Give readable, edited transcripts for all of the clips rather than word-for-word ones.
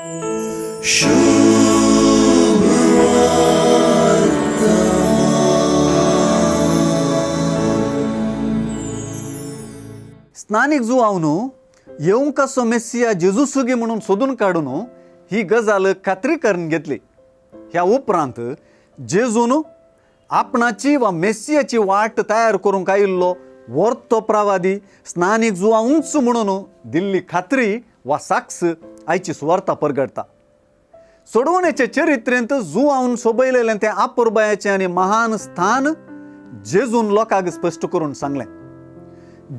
स्थानिक जुआवनु येऊन कसो मेस्सिया जेजू सुगी म्हणून सोदून काढून ही गजाल खात्री करून घेतली. ह्या उपरांत जेजून आपणाची वा मेस्सियाची वाट तयार करूंक आयिल्लो वर्तो प्रवादी स्थानिक जुआवूंच म्हणून दिल्ली खात्री वा साक्ष आयची सुवार्ता परगडता. सोडवण्याचे चरित्रेंत जुआवून सोबयलेलें तें आपुरबायाचें आनी महान स्थान जेजून लोकांक स्पश्ट करून सांगलें.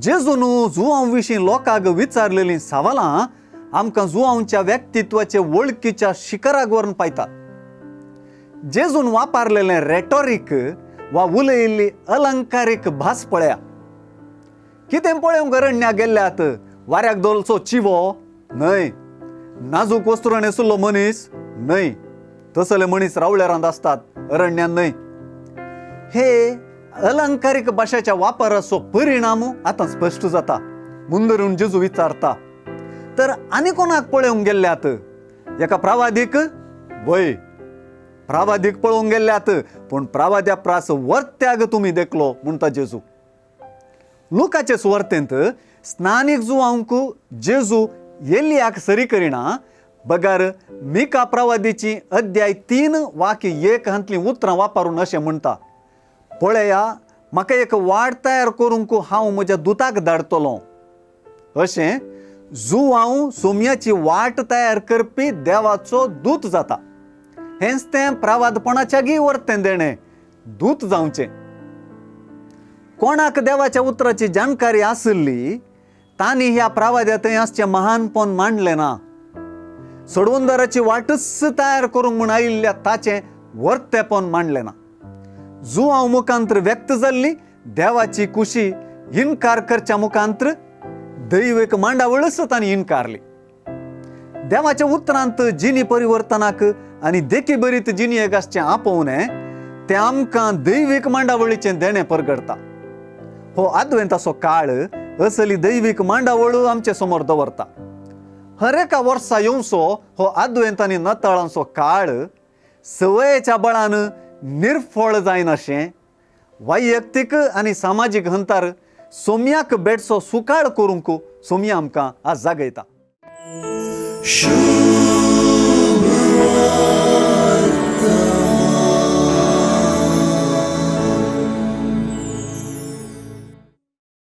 जेजून जुआंव विशीं लोकांक विचारलेलीं सवालां आमकां जुआंवच्या व्यक्तित्वाचे वळखीच्या शिखराक व्हरून पायतात. जेजून वापरलेलें रेटॉरीक वा उलयिल्ली अलंकारीक भास पळया. कितें पळोवंक अरण्या गेल्ल्यात वाऱ्याक दोलचो चिवो न्हय, नाजूक वस्त्र न्हेसुल्लो मनीस न्हय, तसले मनीस रावळेरांत असतात अरण्यान न्हय. हे अलंकारीक भाशेच्या वापराचो परिणाम आतां स्पश्ट जाता. मुंदरून जेजू विचारता, तर आनी कोणाक पळोवंक गेल्ल्यात? एका प्रवादीक? वय, प्रवादीक पळोवंक गेल्ल्यात, पूण प्रवाद्या प्रास वर्त्याक तुमी देखलो म्हणटा जेजू. लुकाचे सुवार्तेंत स्थानिक जुआंवक जेजू एलियाक सरी करिना बगार मिका प्रवादीची अध्याय 3 वाक्य 1 हांतलीं उतरां वापरून अशें म्हणटा, पळया म्हाका एक वाट तयार करूंक हांव म्हज्या दुताक धाडटलों. अशें जुआंव सोम्याची वाट तयार करपी देवाचो दूत जाता. हेंच तें प्रवादपणाच्यागी वर्तें देणें, दूत जावचें. कोणाक देवाच्या उतराची जाणकारी आसली तांणी ह्या प्रवाद्या थंय आसचें महानपण मांडलें ना. सोडवणदाराची वाटच तयार करूंक म्हूण आयिल्ल्या ताचें वर्तेपण मांडलें ना. जुआंव मुखांत्र व्यक्त जाल्ली देवाची कुशी इन्कार करच्या मुखांत्र दैविक मांडावळच तांणी इन्कारली. देवाच्या उतरांत जिनी परिवर्तनाक आनी देखी बरीत जिनियेक आसचें आपोवणें तें आमकां दैविक मांडावळीचें देणें परगडता. हो आद्वेंताचो काळ असली दैविक मांडावळ आमचे समोर दवरता. हर एका वर्सा येवचो हो आद्वेंत आनी नताळांचो काळ सवयेच्या बळान निर्फळ जायन अशें वैयक्तीक आनी सामाजीक हंतार सोम्याक बेडसो सुकाळ करूंक सोम्या आमकां आज जागयता.